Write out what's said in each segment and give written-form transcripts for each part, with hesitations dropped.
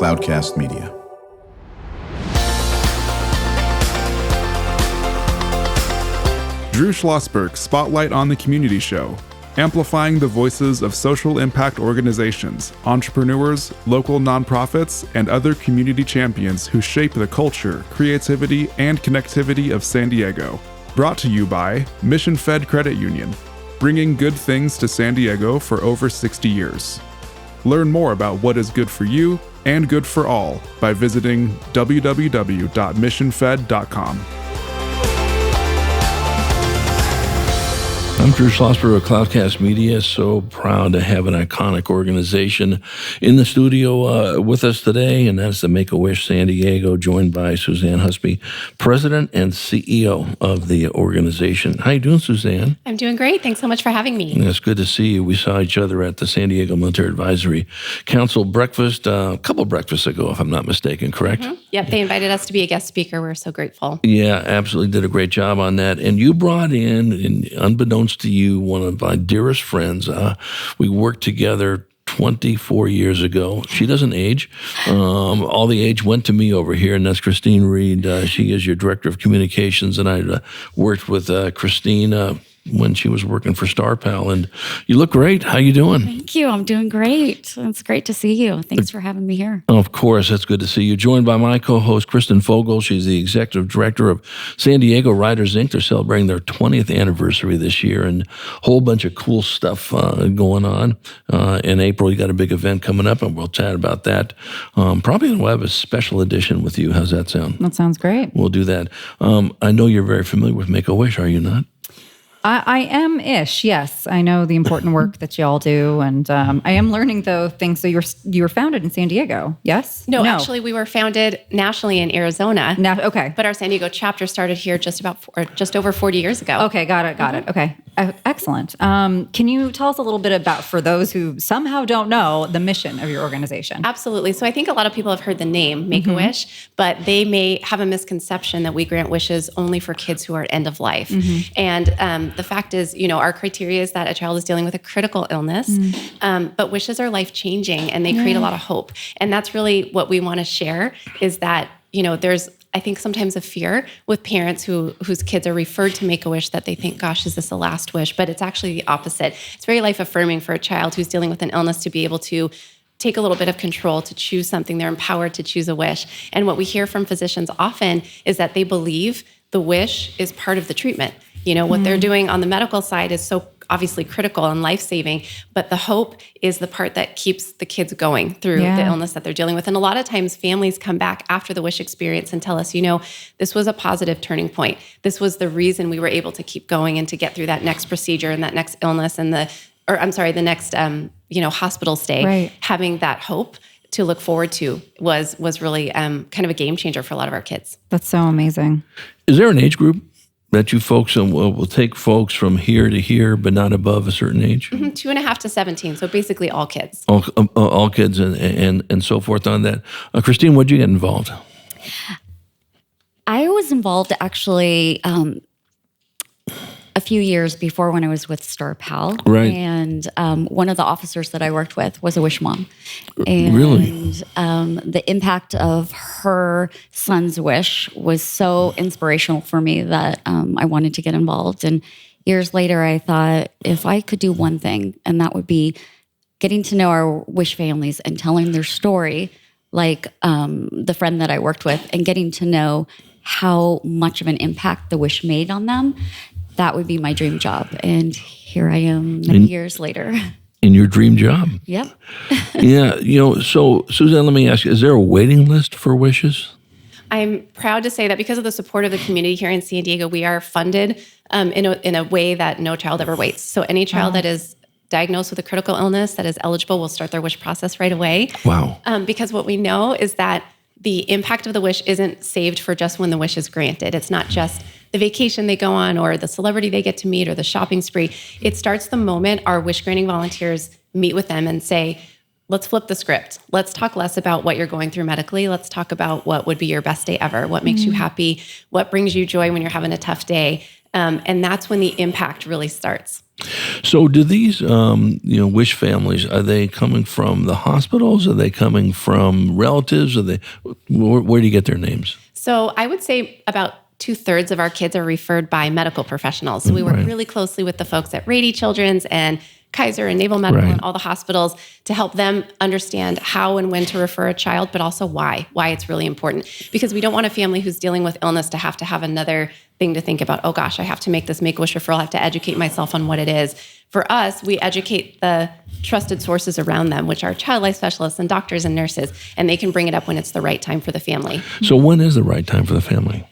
Cloudcast Media. Drew Schlosberg Spotlight on the Community Show, amplifying the voices of social impact organizations, entrepreneurs, local nonprofits, and other community champions who shape the culture, creativity, and connectivity of San Diego. Brought to you by Mission Fed Credit Union, bringing good things to San Diego for over 60 years. Learn more about what is good for you and good for all by visiting www.missionfed.com. I'm Drew Schlosberg of Cloudcast Media. So proud to have an iconic organization in the studio with us today, and that's the Make-A-Wish San Diego, joined by Susanne Husby, President and CEO of the organization. How you doing, Susanne? I'm doing great. Thanks so much for having me. It's good to see you. We saw each other at the San Diego Military Advisory Council breakfast a couple of breakfasts ago, if I'm not mistaken, correct? Mm-hmm. Yep, they invited us to be a guest speaker. We're so grateful. Yeah, absolutely did a great job on that. And you brought in unbeknownst to you, one of my dearest friends. We worked together 24 years ago. She doesn't age. All the age went to me over here, and that's Christine Reed. She is your Director of Communications, and I worked with Christine when she was working for Star Pal. And you look great. How you doing? Thank you. I'm doing great. It's great to see you. Thanks for having me here. Of course. That's good to see you. Joined by my co-host, Kristen Fogel. She's the Executive Director of San Diego Writers, Inc. They're celebrating their 20th anniversary this year, and a whole bunch of cool stuff going on. In April, you got a big event coming up, and we'll chat about that. Probably we'll have a special edition with you. How's that sound? That sounds great. We'll do that. I know you're very familiar with Make-A-Wish, are you not? I am-ish, yes. I know the important work that you all do, and I am learning, though, things. So you were founded in San Diego, yes? No, actually, we were founded nationally in Arizona. Okay. But our San Diego chapter started here just over 40 years ago. Okay, got it. Okay, excellent. Can you tell us a little bit about, for those who somehow don't know, the mission of your organization? Absolutely. So I think a lot of people have heard the name Make-A-Wish, but they may have a misconception that we grant wishes only for kids who are at end of life. And the fact is, our criteria is that a child is dealing with a critical illness, but wishes are life-changing, and they create a lot of hope. And that's really what we want to share, is that, there's, I think, sometimes a fear with parents whose kids are referred to Make-A-Wish, that they think, gosh, is this the last wish? But it's actually the opposite. It's very life-affirming for a child who's dealing with an illness to be able to take a little bit of control, to choose something. They're empowered to choose a wish. And what we hear from physicians often is that they believe the wish is part of the treatment. What they're doing on the medical side is so obviously critical and life-saving, but the hope is the part that keeps the kids going through the illness that they're dealing with. And a lot of times families come back after the wish experience and tell us, this was a positive turning point. This was the reason we were able to keep going and to get through that next procedure and that next illness and the next, hospital stay. Right. Having that hope to look forward to was really kind of a game changer for a lot of our kids. That's so amazing. Is there an age group that you folks will take folks from here to here, but not above a certain age? 2.5 to 17, so basically all kids. All kids and so forth on that. Christine, what'd you get involved? I was involved actually a few years before, when I was with Star Pal. Right. And one of the officers that I worked with was a wish mom. And really? The impact of her son's wish was so inspirational for me that I wanted to get involved. And years later, I thought, if I could do one thing, and that would be getting to know our wish families and telling their story, like the friend that I worked with, and getting to know how much of an impact the wish made on them, that would be my dream job. And here I am many years later. In your dream job. Yep. Yeah. So Susanne, let me ask you, is there a waiting list for wishes? I'm proud to say that because of the support of the community here in San Diego, we are funded in a way that no child ever waits. So any child that is diagnosed with a critical illness that is eligible will start their wish process right away. Wow. Because what we know is that the impact of the wish isn't saved for just when the wish is granted. It's not just the vacation they go on or the celebrity they get to meet or the shopping spree. It starts the moment our wish granting volunteers meet with them and say, let's flip the script. Let's talk less about what you're going through medically. Let's talk about what would be your best day ever. What makes you happy? What brings you joy when you're having a tough day? And that's when the impact really starts. So do these, wish families, are they coming from the hospitals? Are they coming from relatives? Where do you get their names? So I would say about 2/3 of our kids are referred by medical professionals. So we work really closely with the folks at Rady Children's and Kaiser and Naval Medical and all the hospitals to help them understand how and when to refer a child, but also why it's really important. Because we don't want a family who's dealing with illness to have another thing to think about. Oh gosh, I have to make this Make-A-Wish referral. I have to educate myself on what it is. For us, we educate the trusted sources around them, which are child life specialists and doctors and nurses, and they can bring it up when it's the right time for the family. So when is the right time for the family?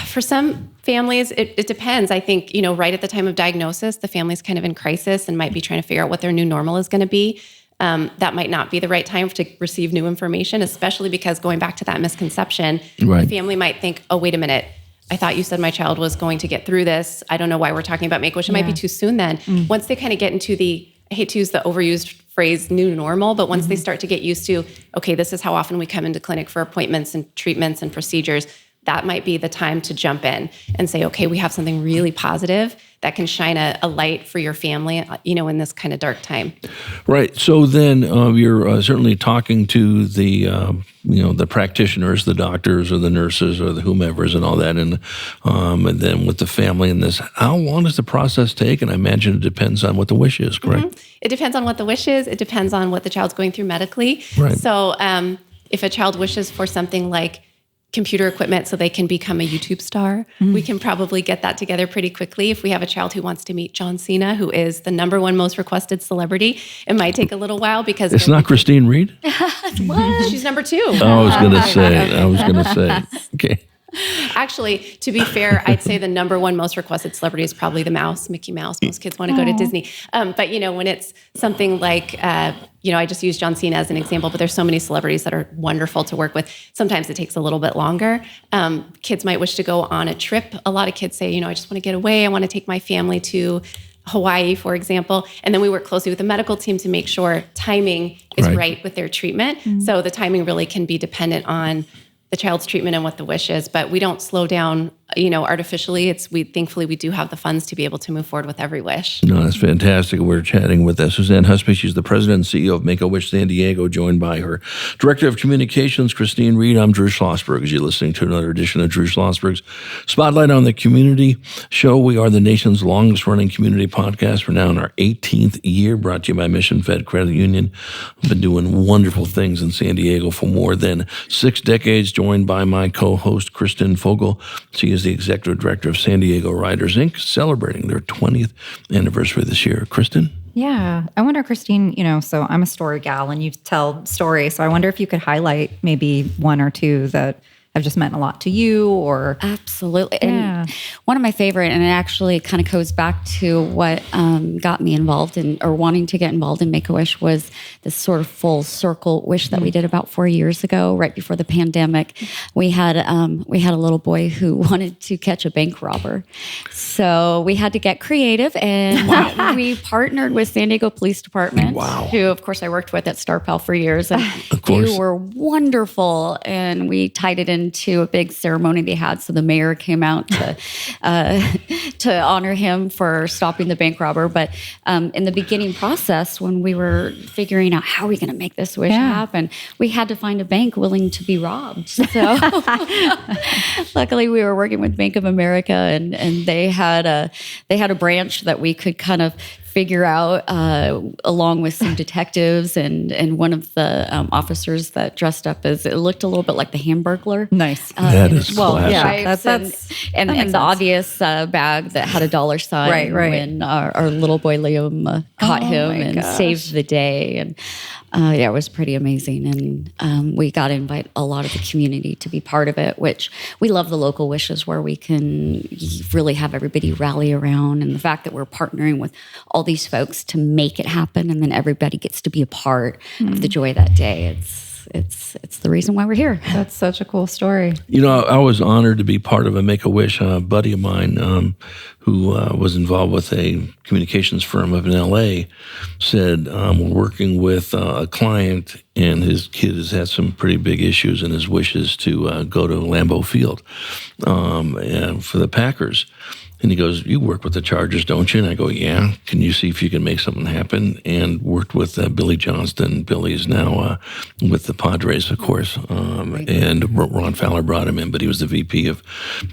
For some families, it depends. I think, right at the time of diagnosis, the family's kind of in crisis and might be trying to figure out what their new normal is going to be. That might not be the right time to receive new information, especially because going back to that misconception, the family might think, oh, wait a minute. I thought you said my child was going to get through this. I don't know why we're talking about Make-A-Wish. It might be too soon then. Once they kind of get into I hate to use the overused phrase new normal, but once they start to get used to, okay, this is how often we come into clinic for appointments and treatments and procedures, that might be the time to jump in and say, okay, we have something really positive that can shine a light for your family, in this kind of dark time. Right. So then you're certainly talking to the practitioners, the doctors or the nurses or the whomevers and all that. And then with the family in this, how long does the process take? And I imagine it depends on what the wish is, correct? Mm-hmm. It depends on what the wish is. It depends on what the child's going through medically. Right. So if a child wishes for something like computer equipment so they can become a YouTube star, we can probably get that together pretty quickly. If we have a child who wants to meet John Cena, who is the #1 most requested celebrity, it might take a little while because it's not Christine Reed. What? She's #2. I was going to say. Okay. Actually, to be fair, I'd say the #1 most requested celebrity is probably the mouse, Mickey Mouse. Most kids want to go to Disney. But, when it's something like, I just used John Cena as an example, but there's so many celebrities that are wonderful to work with. Sometimes it takes a little bit longer. Kids might wish to go on a trip. A lot of kids say, I just want to get away. I want to take my family to Hawaii, for example. And then we work closely with the medical team to make sure timing is right with their treatment. So the timing really can be dependent on the child's treatment and what the wish is, but we don't slow down, artificially. Thankfully we do have the funds to be able to move forward with every wish. No, that's fantastic. We're chatting with Susanne Husby. She's the president and CEO of Make-A-Wish San Diego, joined by her director of communications, Christine Reed. I'm Drew Schlosberg, as you're listening to another edition of Drew Schlosberg's Spotlight on the Community Show. We are the nation's longest running community podcast. We're now in our 18th year, brought to you by Mission Fed Credit Union. We've been doing wonderful things in San Diego for more than 6 decades, joined by my co-host, Kristen Fogel. She is the executive director of San Diego Riders, Inc., celebrating their 20th anniversary this year. Kristen? Yeah. I wonder, Christine, so I'm a story gal and you tell stories. So I wonder if you could highlight maybe one or two that have just meant a lot to you or... Absolutely. Yeah. And one of my favorite, and it actually kind of goes back to what got me involved in, or wanting to get involved in Make-A-Wish, was this sort of full circle wish that we did about 4 years ago, right before the pandemic. We had a little boy who wanted to catch a bank robber. So we had to get creative, and we partnered with San Diego Police Department, who, of course, I worked with at Star Pal for years. And they were wonderful, and we tied it into a big ceremony they had. So the mayor came out to honor him for stopping the bank robber. But in the beginning process, when we were figuring out how are we going to make this wish happen, we had to find a bank willing to be robbed. So luckily we were working with Bank of America, and they had a branch that we could kind of figure out along with some detectives and one of the officers that dressed up as, it looked a little bit like the Hamburglar. Nice. That is classic. Yeah, and the obvious bag that had a dollar sign when our little boy Liam caught him and saved the day. And it was pretty amazing. And we got to invite a lot of the community to be part of it, which we love the local wishes where we can really have everybody rally around. And the fact that we're partnering with all these folks to make it happen, and then everybody gets to be a part of the joy that day. It's the reason why we're here. That's such a cool story. I was honored to be part of a Make-A-Wish. A buddy of mine who was involved with a communications firm up in L.A. said, we're working with a client, and his kid has had some pretty big issues, and his wish is to go to Lambeau Field for the Packers. And he goes, you work with the Chargers, don't you? And I go, yeah. Can you see if you can make something happen? And worked with Billy Johnston. Billy's now with the Padres, of course. And Ron Fowler brought him in, but he was the VP of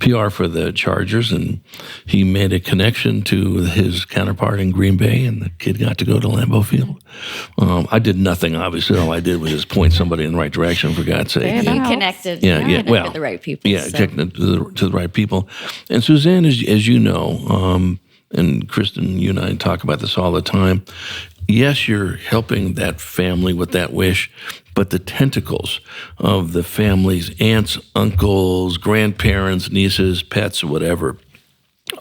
PR for the Chargers. And he made a connection to his counterpart in Green Bay, and the kid got to go to Lambeau Field. I did nothing, obviously. All I did was just point somebody in the right direction, for God's sake. You connected. Well, the right people. Yeah, connected to the right people. And Susanne, as you know, and Kristen, you and I talk about this all the time. Yes, you're helping that family with that wish, but the tentacles of the family's aunts, uncles, grandparents, nieces, pets, whatever,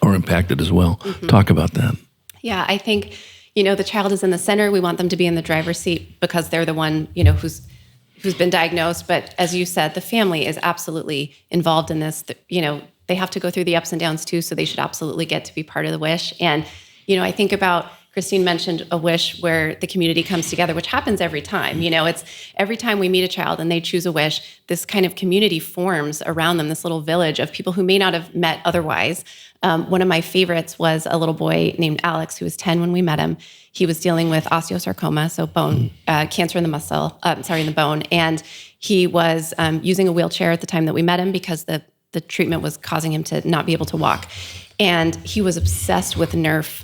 are impacted as well. Mm-hmm. Talk about that. Yeah, I think, the child is in the center. We want them to be in the driver's seat because they're the one, who's been diagnosed. But as you said, the family is absolutely involved in this. They have to go through the ups and downs too, so they should absolutely get to be part of the wish. And, I think about, Christine mentioned a wish where the community comes together, which happens every time. It's every time we meet a child and they choose a wish, this kind of community forms around them, this little village of people who may not have met otherwise. One of my favorites was a little boy named Alex, who was 10 when we met him. He was dealing with osteosarcoma, so bone cancer in the in the bone. And he was using a wheelchair at the time that we met him because the treatment was causing him to not be able to walk. And he was obsessed with Nerf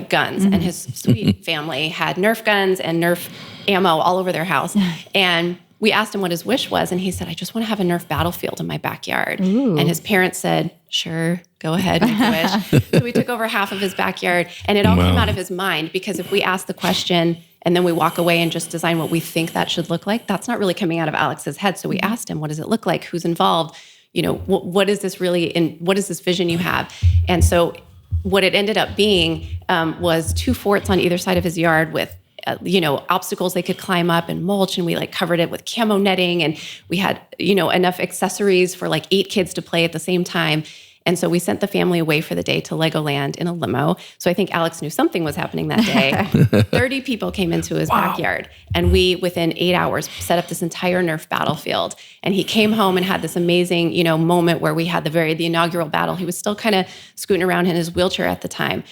guns, and his sweet family had Nerf guns and Nerf ammo all over their house. And we asked him what his wish was, and he said, I just want to have a Nerf battlefield in my backyard. Ooh. And his parents said, sure, go ahead, make a wish. So we took over half of his backyard, and it all came out of his mind, because if we ask the question and then we walk away and just design what we think that should look like, that's not really coming out of Alex's head. So we asked him, what does it look like? Who's involved? What is this really, and what is this vision you have? And so what it ended up being was 2 forts on either side of his yard with, obstacles they could climb up and mulch. And we covered it with camo netting. And we had, enough accessories for 8 kids to play at the same time. And so we sent the family away for the day to Legoland in a limo. So I think Alex knew something was happening that day. 30 people came into his backyard, and we, within 8 hours, set up this entire Nerf battlefield. And he came home and had this amazing, moment where we had the inaugural battle. He was still kind of scooting around in his wheelchair at the time.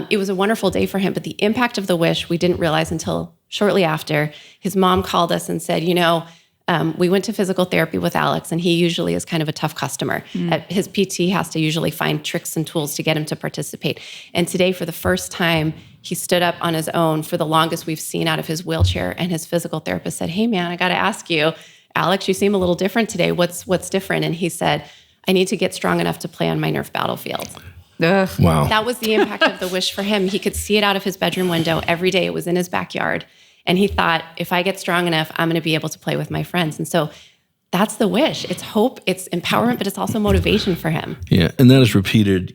It was a wonderful day for him, but the impact of the wish we didn't realize until shortly after. His mom called us and said, we went to physical therapy with Alex, and he usually is kind of a tough customer. His PT has to usually find tricks and tools to get him to participate. And today, for the first time, he stood up on his own for the longest we've seen out of his wheelchair. And his physical therapist said, hey, man, I got to ask you, Alex, you seem a little different today. What's different? And he said, I need to get strong enough to play on my Nerf battlefield. Ugh. Wow. That was the impact of the wish for him. He could see it out of his bedroom window every day. It was in his backyard. And he thought, if I get strong enough, I'm going to be able to play with my friends. And so that's the wish. It's hope, it's empowerment, but it's also motivation for him. Yeah, and that is repeated,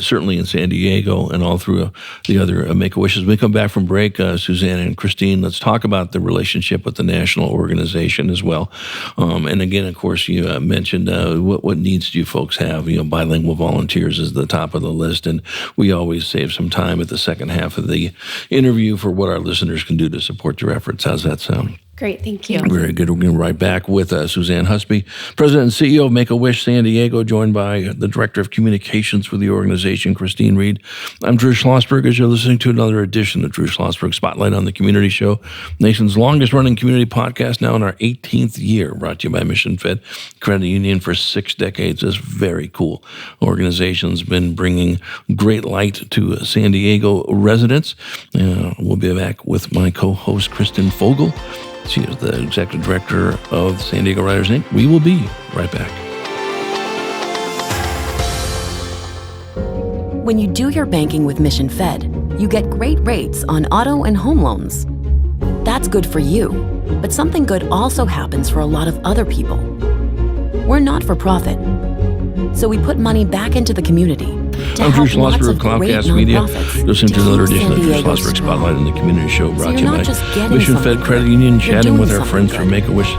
certainly in San Diego and all through the other Make-A-Wishes. When we come back from break, Susanne and Christine, let's talk about the relationship with the national organization as well. And again, of course, you mentioned what needs do you folks have? Bilingual volunteers is the top of the list, and we always save some time at the second half of the interview for what our listeners can do to support your efforts. How's that sound? Great, thank you. Very good. We're going to be right back with Susanne Husby, President and CEO of Make-A-Wish San Diego, joined by the Director of Communications for the organization, Christine Reed. I'm Drew Schlosberg, as you're listening to another edition of Drew Schlosberg Spotlight on the Community Show, nation's longest-running community podcast, now in our 18th year, brought to you by Mission Fed Credit Union for 6 decades. This very cool organization's been bringing great light to San Diego residents. We'll be back with my co-host, Kristen Fogel. She is the Executive Director of San Diego Writers Inc. We will be right back. When you do your banking with Mission Fed, you get great rates on auto and home loans. That's good for you, but something good also happens for a lot of other people. We're not for profit, so we put money back into the community. I'm Drew Schlosberg of Cloudcast Media. Listen to another edition of Drew Schlosberg Spotlight in the Community Show, brought to you by Mission Fed Credit Union, chatting with our friends from Make-A-Wish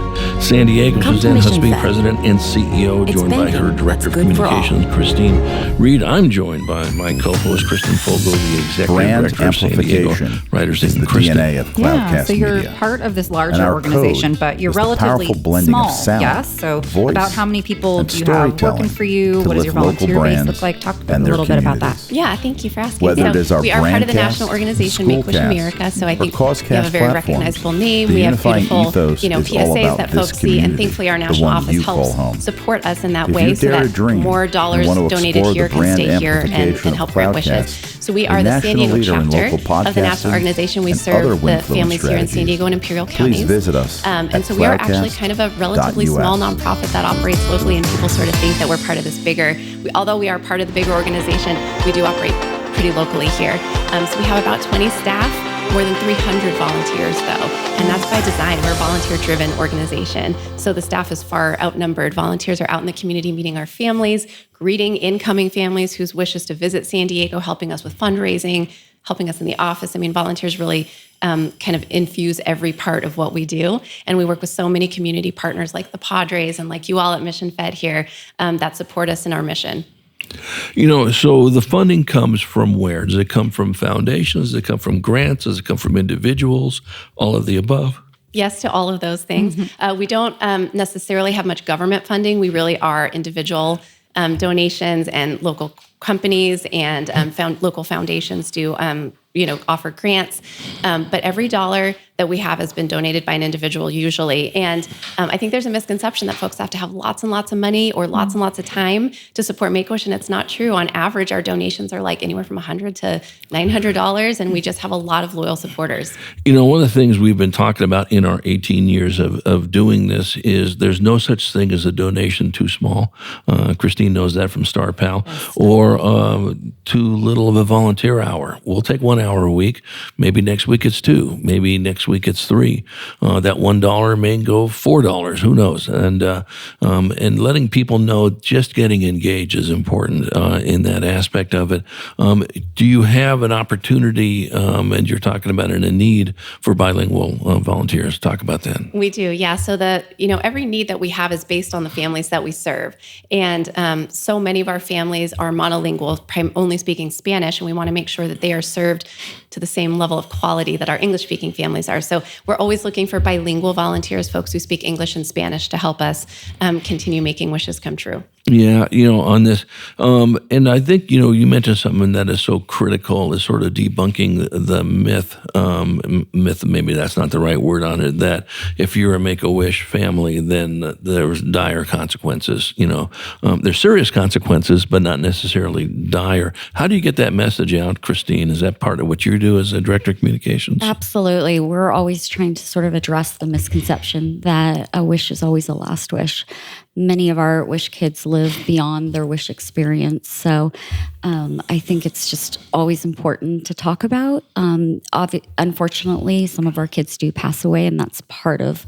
San Diego, Come to Susanne Mission Husby, Fed. President and CEO, It's joined by her banking Director of that's good for all. Communications, Christine Reed. I'm joined by my co-host, Kristen Fogel, the Executive Brand Director of San Diego amplification Writers is Inc. the Kristen. DNA of Cloudcast Yeah, so you're Media. part of this And larger our organization, code but you're is the relatively powerful blending of small. sound, Yes. So voice, about how many people and do you have working storytelling for you? to What does your lift local volunteer base brands look like? Talk a and their little bit about that. communities. Yeah, thank you for asking. Whether it is our we are part of the brandcast, national organization Make Wish schoolcast, America, so I or think we have a causecast very platforms, recognizable name. the We have unifying beautiful, ethos is all PSAs about that this folks see, and community, thankfully our the national one office you call helps home. support us in that If way, you so dare that dream more dollars and want to donated explore here the can brand stay here amplification and of help grant wishes. Cloudcast, So we a are the San national Diego leader in chapter local of the national podcasting organization. We and serve other the Winfluence families here in San strategies. Diego and Imperial Please counties. visit us And at so we are actually cloudcast.us. kind of a relatively small nonprofit that operates locally, and people sort of think that we're part of this bigger. Although we are part of the bigger organization, we do operate pretty locally here. So we have about 20 staff, more than 300 volunteers though, and that's by design. We're a volunteer-driven organization, so the staff is far outnumbered. Volunteers are out in the community meeting our families, greeting incoming families whose wishes to visit San Diego, helping us with fundraising, helping us in the office. I mean, volunteers really kind of infuse every part of what we do. And we work with so many community partners like the Padres and like you all at Mission Fed here that support us in our mission. You know, so the funding comes from where? Does it come from foundations? Does it come from grants? Does it come from individuals? All of the above? Yes to all of those things. We don't necessarily have much government funding. We really are individual donations, and local companies and local foundations do offer grants. But every dollar that we have has been donated by an individual usually. And I think there's a misconception that folks have to have lots and lots of money or lots and lots of time to support Make-A-Wish, and it's not true. On average, our donations are like anywhere from $100 to $900, and we just have a lot of loyal supporters. You know, one of the things we've been talking about in our 18 years of doing this is there's no such thing as a donation too small. Christine knows that from Star Pal. Or too little of a volunteer hour. We'll take 1 hour a week. Maybe next week it's 2. Maybe next week it's 3. That $1 may go $4. Who knows? And letting people know just getting engaged is important in that aspect of it. Do you have an opportunity, and you're talking about a need for bilingual volunteers? Talk about that. We do, yeah. So every need that we have is based on the families that we serve, and so many of our families are monolingual, only speaking Spanish, and we want to make sure that they are served to the same level of quality that our English-speaking families are. So we're always looking for bilingual volunteers, folks who speak English and Spanish, to help us continue making wishes come true. Yeah, on this. And I think, you mentioned something that is so critical, is sort of debunking the myth, maybe that's not the right word on it, that if you're a Make-A-Wish family, then there's dire consequences. There's serious consequences, but not necessarily dire. How do you get that message out, Christine? Is that part of what you do as a Director of Communications? Absolutely. We're always trying to sort of address the misconception that a wish is always a last wish. Many of our wish kids live beyond their wish experience. So I think it's just always important to talk about. Unfortunately, some of our kids do pass away, and that's part of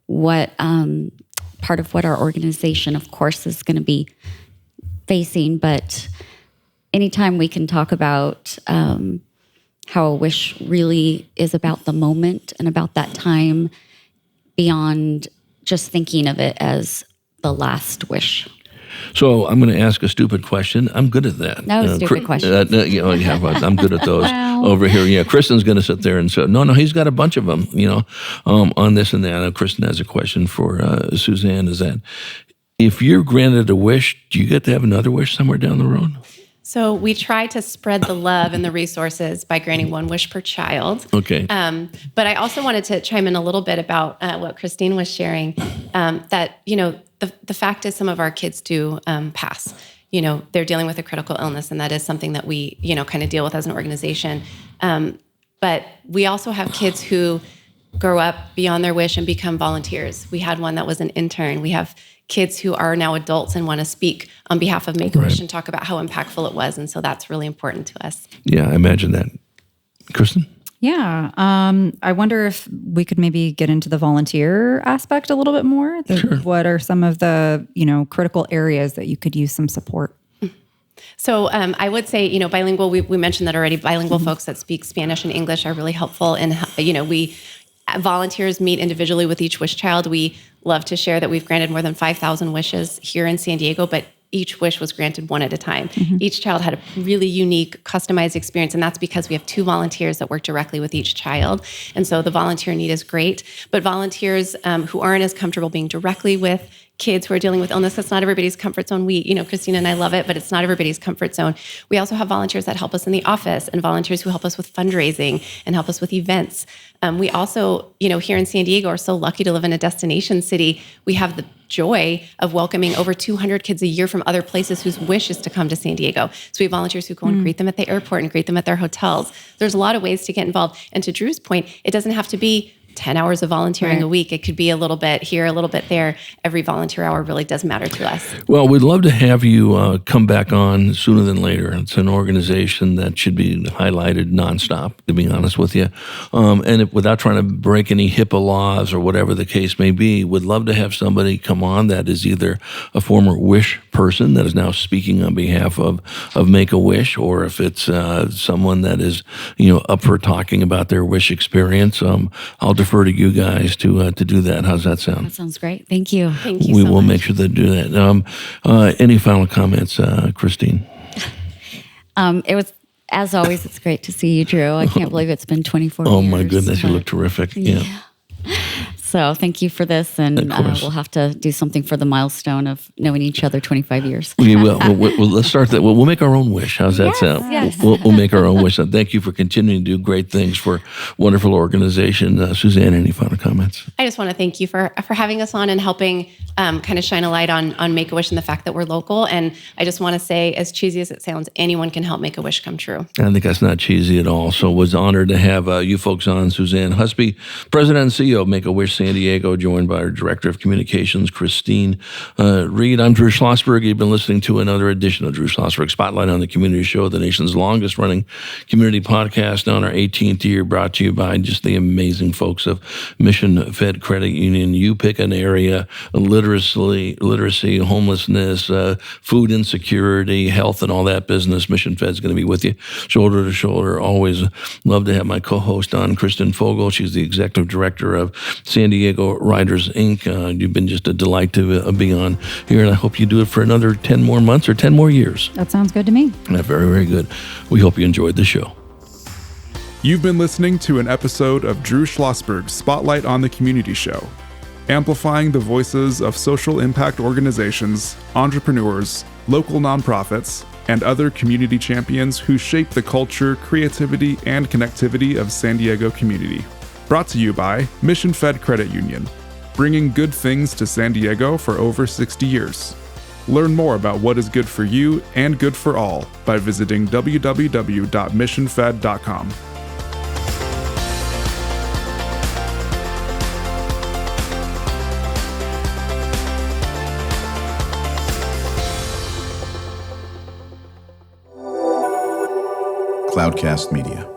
what our organization, of course, is going to be facing. But anytime we can talk about how a wish really is about the moment and about that time beyond just thinking of it as the last wish. So I'm going to ask a stupid question. I'm good at that. No, stupid question. I'm good at those over here. Yeah, Kristen's going to sit there and say, no, he's got a bunch of them, on this and that. I know Kristen has a question for Susanne, is that if you're granted a wish, do you get to have another wish somewhere down the road? So we try to spread the love and the resources by granting one wish per child. Okay. But I also wanted to chime in a little bit about what Christine was sharing, that, the fact is some of our kids do pass. They're dealing with a critical illness, and that is something that we, kind of deal with as an organization. But we also have kids who grow up beyond their wish and become volunteers. We had one that was an intern. We have kids who are now adults and want to speak on behalf of Make-A-Wish and talk about how impactful it was. And so that's really important to us. Yeah, I imagine that. Kristen? Yeah. I wonder if we could maybe get into the volunteer aspect a little bit more. Sure. What are some of the, critical areas that you could use some support? So I would say, bilingual, we mentioned that already, bilingual folks that speak Spanish and English are really helpful. And, we Volunteers meet individually with each wish child. We love to share that we've granted more than 5,000 wishes here in San Diego, but each wish was granted one at a time. Mm-hmm. Each child had a really unique, customized experience, and that's because we have 2 volunteers that work directly with each child. And so the volunteer need is great, but volunteers who aren't as comfortable being directly with kids who are dealing with illness, that's not everybody's comfort zone. Christina and I love it, but it's not everybody's comfort zone. We also have volunteers that help us in the office and volunteers who help us with fundraising and help us with events. We also, here in San Diego, are so lucky to live in a destination city. We have the joy of welcoming over 200 kids a year from other places whose wish is to come to San Diego. So we have volunteers who go and greet them at the airport and greet them at their hotels. There's a lot of ways to get involved. And to Drew's point, it doesn't have to be 10 hours of volunteering a week. It could be a little bit here, a little bit there. Every volunteer hour really does matter to us. Well, we'd love to have you come back on sooner than later. It's an organization that should be highlighted nonstop, to be honest with you. Without trying to break any HIPAA laws or whatever the case may be, would love to have somebody come on that is either a former Wish person that is now speaking on behalf of Make-A-Wish, or if it's someone that is up for talking about their Wish experience. I'll defer to you guys to do that. How's that sound? That sounds great. Thank you. Thank you. We so will much. make sure to do that. Any final comments, Christine? It was, as always, it's great to see you, Drew. I can't believe it's been 24 years. Oh my goodness, you look terrific. Yeah. So thank you for this, and we'll have to do something for the milestone of knowing each other 25 years. We will. Let's start that. We'll make our own wish. How's that sound? Yes. We'll make our own wish. Thank you for continuing to do great things for wonderful organization. Susanne, any final comments? I just want to thank you for having us on and helping kind of shine a light on Make-A-Wish and the fact that we're local. And I just want to say, as cheesy as it sounds, anyone can help Make-A-Wish come true. I think that's not cheesy at all. So was honored to have you folks on. Susanne Husby, President and CEO of Make-A-Wish San Diego, joined by our Director of Communications, Christine Reed. I'm Drew Schlosberg. You've been listening to another edition of Drew Schlosberg Spotlight on the Community Show, the nation's longest running community podcast on our 18th year, brought to you by just the amazing folks of Mission Fed Credit Union. You pick an area, literacy, homelessness, food insecurity, health, and all that business. Mission Fed's going to be with you shoulder to shoulder. Always love to have my co-host on, Kristen Fogel. She's the Executive Director of San Diego Riders, Inc. You've been just a delight to be on here, and I hope you do it for another 10 more months or 10 more years. That sounds good to me. Very, very good. We hope you enjoyed the show. You've been listening to an episode of Drew Schlosberg's Spotlight on the Community Show, amplifying the voices of social impact organizations, entrepreneurs, local nonprofits, and other community champions who shape the culture, creativity, and connectivity of San Diego community. Brought to you by Mission Fed Credit Union, bringing good things to San Diego for over 60 years. Learn more about what is good for you and good for all by visiting www.missionfed.com. Cloudcast Media.